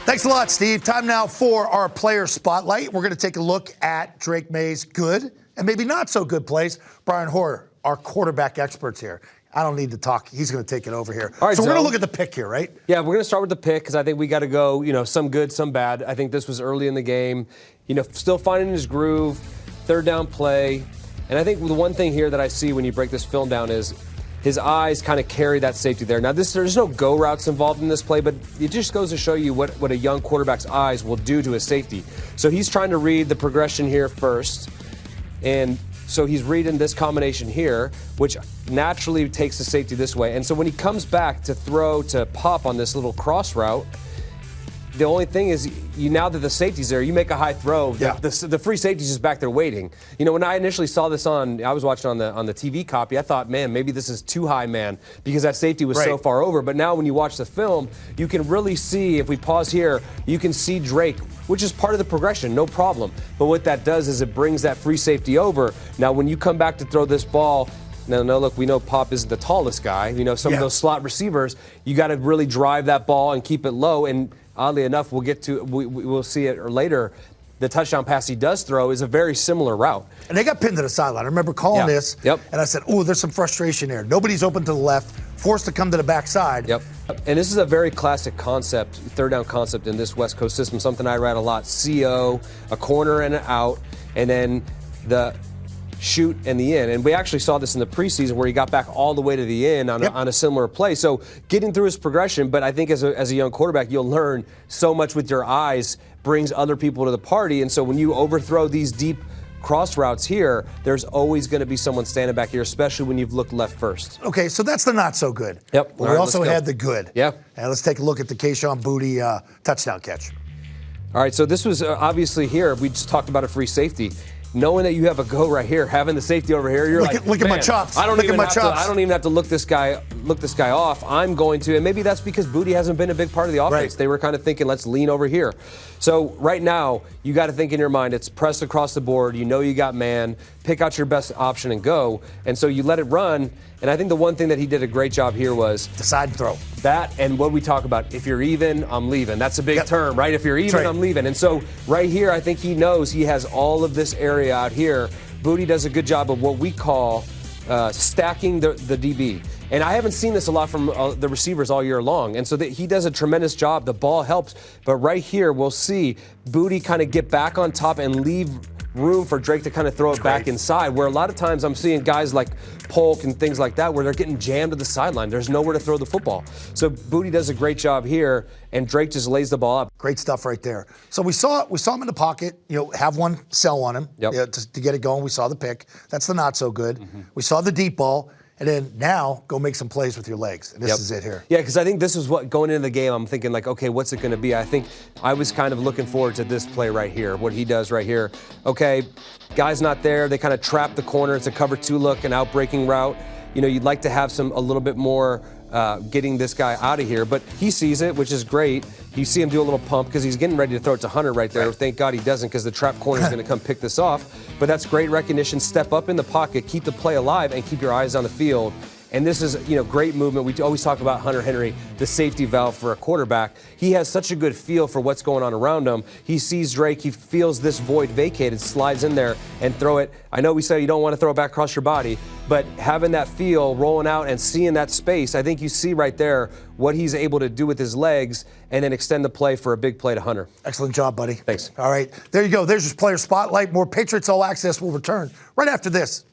Thanks a lot, Steve. Time now for our player spotlight. We're going to take a look at Drake Maye's good and maybe not so good plays. Brian Hoyer, our quarterback experts here. I don't need to talk. He's going to take it over here. All right, so we're going to look at the pick here, right? Yeah, we're going to start with the pick because I think we got to go, some good, some bad. I think this was early in the game. Still finding his groove, third down play. And I think the one thing here that I see when you break this film down is his eyes kind of carry that safety there. Now, there's no go routes involved in this play, but it just goes to show you what a young quarterback's eyes will do to his safety. So he's trying to read the progression here first. And so he's reading this combination here, which naturally takes the safety this way. And so when he comes back to throw to pop on this little cross route, the only thing is, now that the safety's there, you make a high throw. Yeah. The free safety's just back there waiting. When I initially saw this I was watching on the TV copy, I thought, man, maybe this is too high, man, because that safety was so far over. But now when you watch the film, you can really see, if we pause here, you can see Drake, which is part of the progression, no problem. But what that does is it brings that free safety over. Now, when you come back to throw this ball, no, look, we know Pop isn't the tallest guy. Some of those slot receivers, you got to really drive that ball and keep it low. And oddly enough, we'll see it later. The touchdown pass he does throw is a very similar route. And they got pinned to the sideline. I remember calling this, and I said, there's some frustration here. Nobody's open to the left, forced to come to the backside. Yep. And this is a very classic concept, third down concept in this West Coast system, something I read a lot. CO, a corner and an out, and then the shoot and the in. And we actually saw this in the preseason where he got back all the way to the in on a similar play. So getting through his progression, but I think as a young quarterback, you'll learn so much with your eyes brings other people to the party. And so when you overthrow these deep cross routes here, there's always going to be someone standing back here, especially when you've looked left first. Okay, so that's the not so good. Yep. But we also had the good. Yeah. And let's take a look at the Keyshawn Boutte touchdown catch. All right, so this was obviously here. We just talked about a free safety. Knowing that you have a go right here, having the safety over here, you're look at my chops. I don't even have to look this guy off. I'm going to, and maybe that's because Boutte hasn't been a big part of the offense. They were kind of thinking, let's lean over here. So right now, you got to think in your mind, it's press across the board. You got man, pick out your best option and go. And so you let it run. And I think the one thing that he did a great job here was decide and throw. That and what we talk about, if you're even, I'm leaving. That's a big term, right? If you're even, I'm leaving. And so right here, I think he knows he has all of this area out here. Boutte does a good job of what we call stacking the DB. And I haven't seen this a lot from the receivers all year long. And so he does a tremendous job. The ball helps. But right here, we'll see Boutte kind of get back on top and leave room for Drake to kind of throw it back inside, where a lot of times I'm seeing guys like Polk and things like that where they're getting jammed to the sideline. There's nowhere to throw the football. So Boutte does a great job here, and Drake just lays the ball up. Great stuff right there. So we saw him in the pocket, have one sell on him to get it going. We saw the pick. That's the not so good. We saw the deep ball. And then now go make some plays with your legs. And this is it here. Yeah, because I think this is what, going into the game, I'm thinking okay, what's it going to be? I think I was kind of looking forward to this play right here, what he does right here. Okay, guy's not there. They kind of trap the corner. It's a cover two look, an out-breaking route. You'd like to have a little bit more getting this guy out of here. But he sees it, which is great. You see him do a little pump because he's getting ready to throw it to Hunter right there. Thank God he doesn't, because the trap corner is going to come pick this off. But that's great recognition. Step up in the pocket, keep the play alive, and keep your eyes on the field. And this is, great movement. We always talk about Hunter Henry, the safety valve for a quarterback. He has such a good feel for what's going on around him. He sees Drake. He feels this void vacated, slides in there and throw it. I know we say you don't want to throw it back across your body, but having that feel, rolling out and seeing that space, I think you see right there what he's able to do with his legs and then extend the play for a big play to Hunter. Excellent job, buddy. Thanks. All right, there you go. There's your player spotlight. More Patriots All Access will return right after this.